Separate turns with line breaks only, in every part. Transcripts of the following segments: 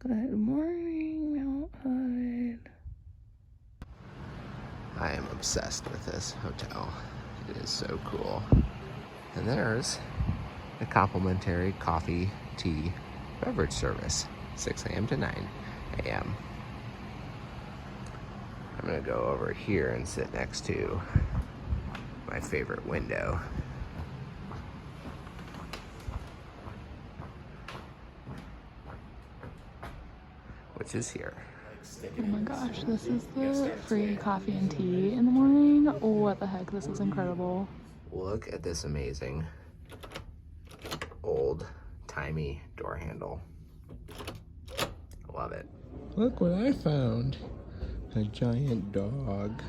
Good morning, Mount Hood.
I am obsessed with this hotel. It is so cool. And there's a complimentary coffee, tea, beverage service, 6 a.m. to 9 a.m. I'm gonna go over here and sit next to my favorite window. Which is here.
Oh my gosh, this is the free coffee and tea in the morning. What the heck, this is incredible.
Look at this amazing old-timey door handle. Love it. Look what I found. A giant dog.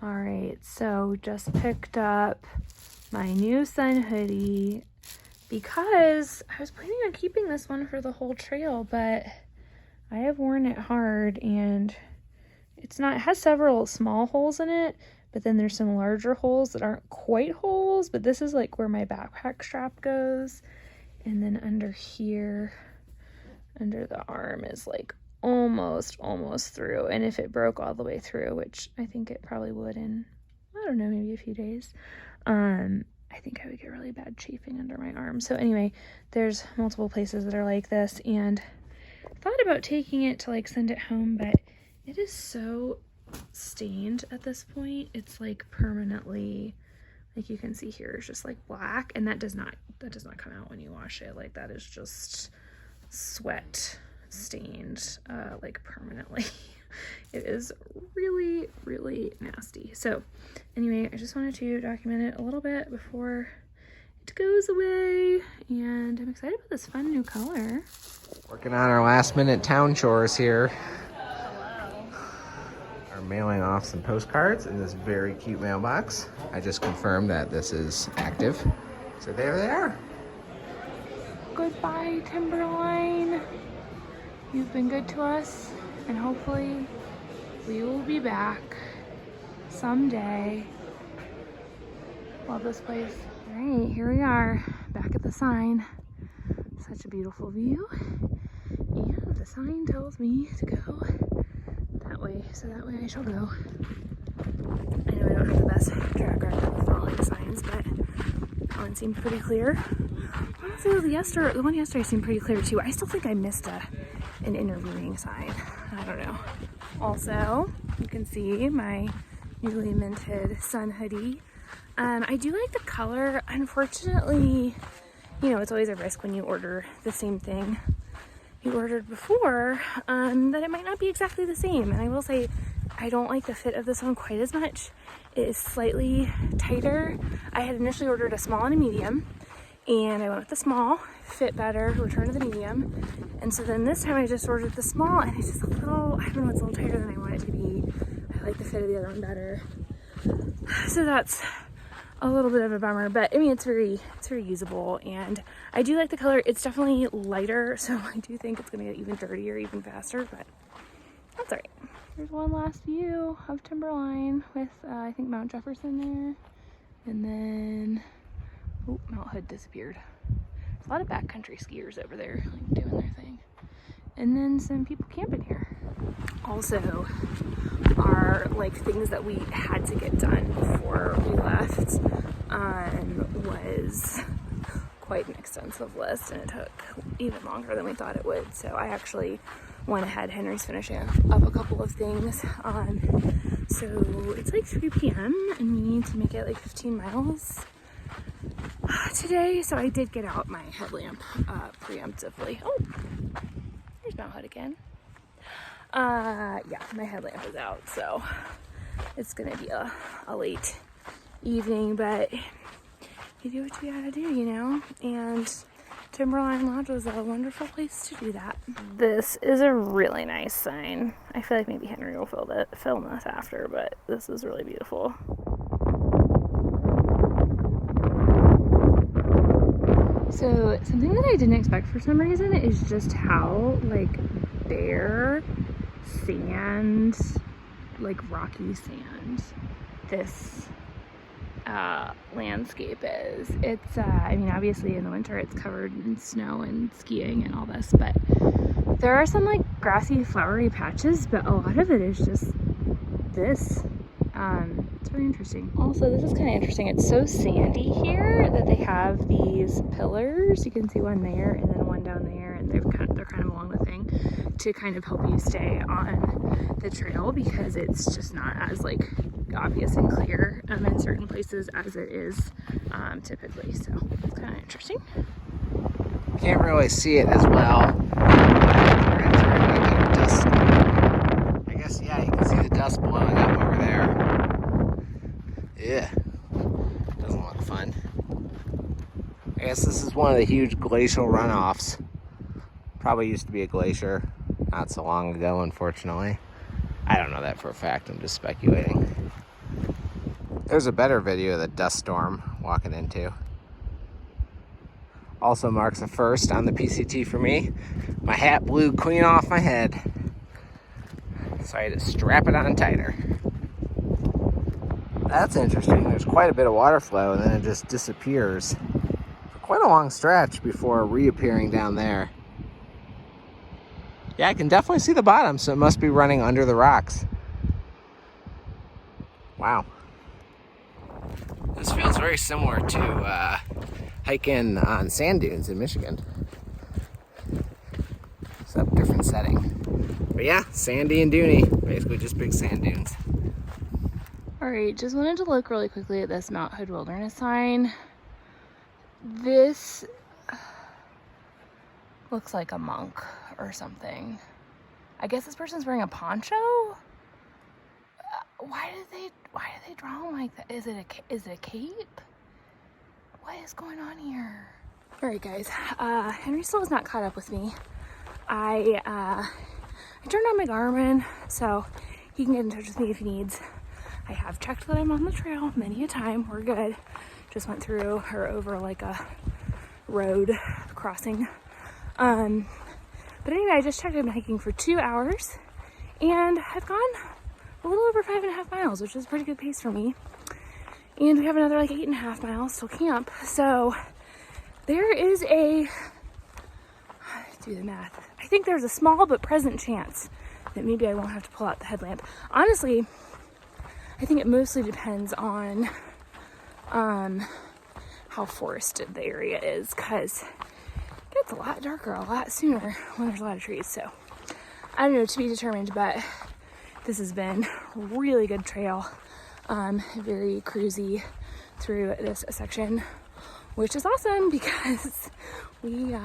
All right, so just picked up my new sun hoodie because I was planning on keeping this one for the whole trail, but I have worn it hard and it has several small holes in it, but then there's some larger holes that aren't quite holes, but this is like where my backpack strap goes. And then under here, under the arm is like almost through. And if it broke all the way through, which I think it probably would in, I don't know, maybe a few days, I think I would get really bad chafing under my arm. So anyway, there's multiple places that are like this, and I thought about taking it to like send it home, but it is so stained at this point. It's like permanently, like you can see here, it's just like black, and that does not come out when you wash it. Like that is just sweat stained, like permanently. It is really nasty. So anyway, I just wanted to document it a little bit before it goes away, and I'm excited about this fun new color.
Working on our last minute town chores here. Are mailing off some postcards in this very cute mailbox. I just confirmed that this is active. So there they are.
Goodbye, Timberline. You've been good to us, and hopefully we will be back someday. Love this place. All right, here we are, back at the sign. Such a beautiful view. And the sign tells me to go that way, so that way I shall go. I know I don't have the best track record with following signs, but that one seemed pretty clear. Honestly, the one yesterday seemed pretty clear too. I still think I missed an interviewing sign. I don't know. Also, you can see my newly minted sun hoodie. I do like the color. Unfortunately, you know, it's always a risk when you order the same thing you ordered before, that it might not be exactly the same. And I will say, I don't like the fit of this one quite as much. It is slightly tighter. I had initially ordered a small and a medium, and I went with the small, fit better, return to the medium. And so then this time I just ordered the small, and it's just a little, I don't know, it's a little tighter than I want it to be. I like the fit of the other one better. So that's a little bit of a bummer, but I mean, it's very usable, and I do like the color. It's definitely lighter, so I do think it's gonna get even dirtier, even faster, but that's all right. There's one last view of Timberline with, I think, Mount Jefferson there, and then, oh, Mount Hood disappeared. There's a lot of backcountry skiers over there, like, doing their thing. And then some people camping here. Also, are like things that we had to get done before we left, was quite an extensive list, and it took even longer than we thought it would. So I actually went ahead. Henry's finishing up a couple of things. So it's like 3 p.m. and we need to make it like 15 miles today. So I did get out my headlamp preemptively. Oh, there's Mount Hood again. Yeah, my headlamp is out, so it's gonna be a late evening, but you do what you gotta do, you know, and Timberline Lodge was a wonderful place to do that. This is a really nice sign. I feel like maybe Henry will film this after, but this is really beautiful. So something that I didn't expect for some reason is just how like bare sand, like rocky sand, this landscape is. It's, I mean, obviously in the winter it's covered in snow and skiing and all this, but there are some like grassy, flowery patches, but a lot of it is just this. It's very interesting. Also, this is kind of interesting. It's so sandy here that they have these pillars. You can see one there and then one down there, and they're kind of along the thing to kind of help you stay on the trail because it's just not as like obvious and clear in certain places as it is typically. So it's kind of interesting.
Can't really see it as well. I guess, yeah, you can see the dust blowing up over there. Yeah, doesn't look fun. I guess this is one of the huge glacial runoffs. Probably used to be a glacier not so long ago, unfortunately. I don't know that for a fact, I'm just speculating. There's a better video of the dust storm walking into. Also marks a first on the PCT for me. My hat blew clean off my head, so I had to strap it on tighter. That's interesting. There's quite a bit of water flow and then it just disappears for quite a long stretch before reappearing down there. Yeah, I can definitely see the bottom, so it must be running under the rocks. Wow. This feels very similar to hiking on sand dunes in Michigan. Except different setting. But yeah, sandy and duny. Basically just big sand dunes.
Alright, just wanted to look really quickly at this Mount Hood Wilderness sign. This looks like a monk or something. I guess this person's wearing a poncho? Why did they draw him like that? Is it a cape? What is going on here? Alright guys, Henry still has not caught up with me. I turned on my Garmin so he can get in touch with me if he needs. I have checked that I'm on the trail many a time. We're good. Just went through or over like a road crossing. But anyway, I just checked. I've been hiking for 2 hours and I've gone a little over 5.5 miles, which is a pretty good pace for me. And we have another like 8.5 miles till camp. So there is let's do the math. I think there's a small but present chance that maybe I won't have to pull out the headlamp. Honestly, I think it mostly depends on how forested the area is, because it gets a lot darker a lot sooner when there's a lot of trees. So I don't know, to be determined, but this has been a really good trail, very cruisy through this section, which is awesome because we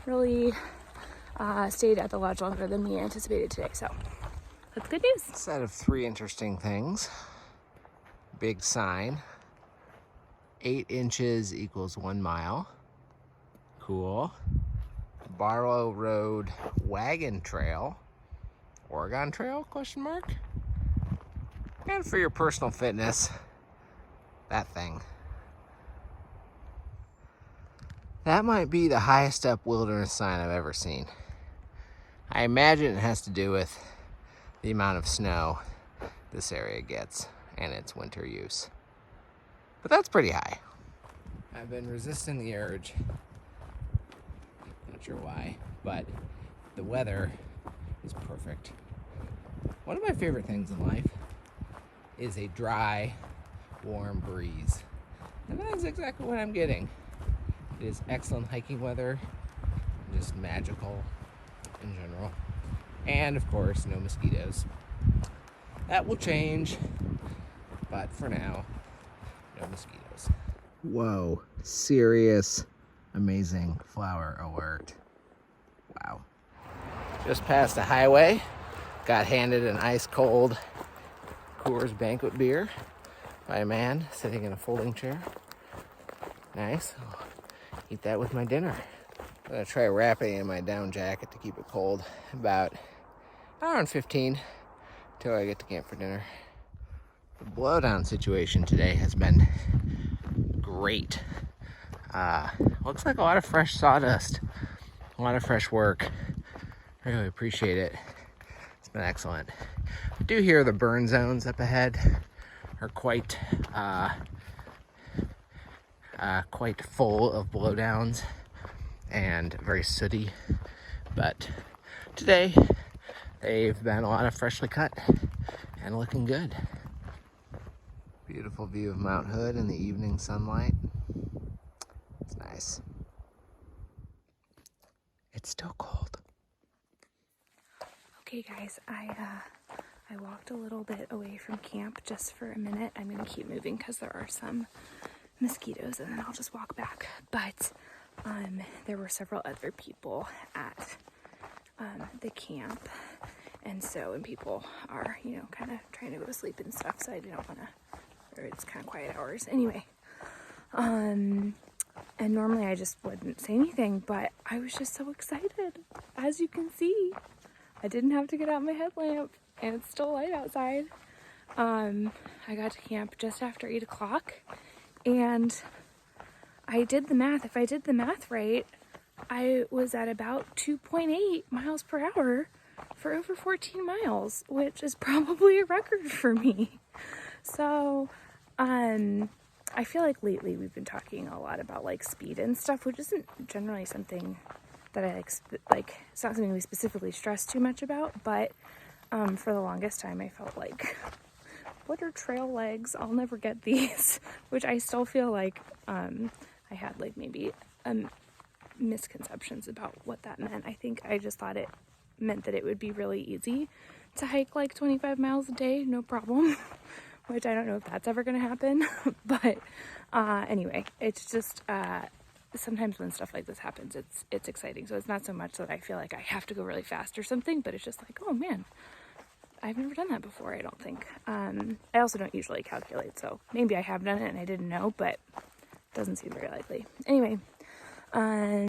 really stayed at the lodge longer than we anticipated today. So that's good news.
Set of 3 interesting things. Big sign. 8 inches equals 1 mile. Cool. Barlow Road Wagon Trail. Oregon Trail, question mark. And for your personal fitness, that thing. That might be the highest up wilderness sign I've ever seen. I imagine it has to do with the amount of snow this area gets and its winter use. But that's pretty high. I've been resisting the urge. Not sure why, but the weather is perfect. One of my favorite things in life is a dry, warm breeze. And that is exactly what I'm getting. It is excellent hiking weather, just magical in general. And of course, no mosquitoes. That will change, but for now, no mosquitoes. Whoa, serious, amazing flower alert. Wow. Just passed a highway, got handed an ice cold Coors Banquet beer by a man sitting in a folding chair. Nice. I'll eat that with my dinner. I'm gonna try wrapping in my down jacket to keep it cold. About an hour and 15 till I get to camp for dinner. The blowdown situation today has been great. Looks like a lot of fresh sawdust, a lot of fresh work. Really appreciate it. It's been excellent. I do hear the burn zones up ahead are quite quite full of blowdowns and very sooty. But today, they've been a lot of freshly cut and looking good. Beautiful view of Mount Hood in the evening sunlight. It's nice. It's still cold.
Okay guys, I walked a little bit away from camp just for a minute. I'm gonna keep moving because there are some mosquitoes, and then I'll just walk back. But there were several other people at the camp, and people are, you know, kind of trying to go to sleep and stuff, so I don't want to, or it's kind of quiet hours anyway. And normally I just wouldn't say anything, but I was just so excited. As you can see, I didn't have to get out my headlamp, and it's still light outside. I got to camp just after 8 o'clock, and I did the math. If I did the math right, I was at about 2.8 miles per hour for over 14 miles, which is probably a record for me. So, I feel like lately we've been talking a lot about like speed and stuff, which isn't generally something that I like, it's not something we specifically stress too much about, but for the longest time I felt like, what are trail legs? I'll never get these, which I still feel like I had like maybe misconceptions about what that meant. I think I just thought it meant that it would be really easy to hike like 25 miles a day, no problem, which I don't know if that's ever going to happen, but anyway, it's just sometimes when stuff like this happens, it's exciting. So it's not so much that I feel like I have to go really fast or something, but it's just like, oh man, I've never done that before, I don't think. I also don't usually calculate, so maybe I have done it and I didn't know, but it doesn't seem very likely. Anyway,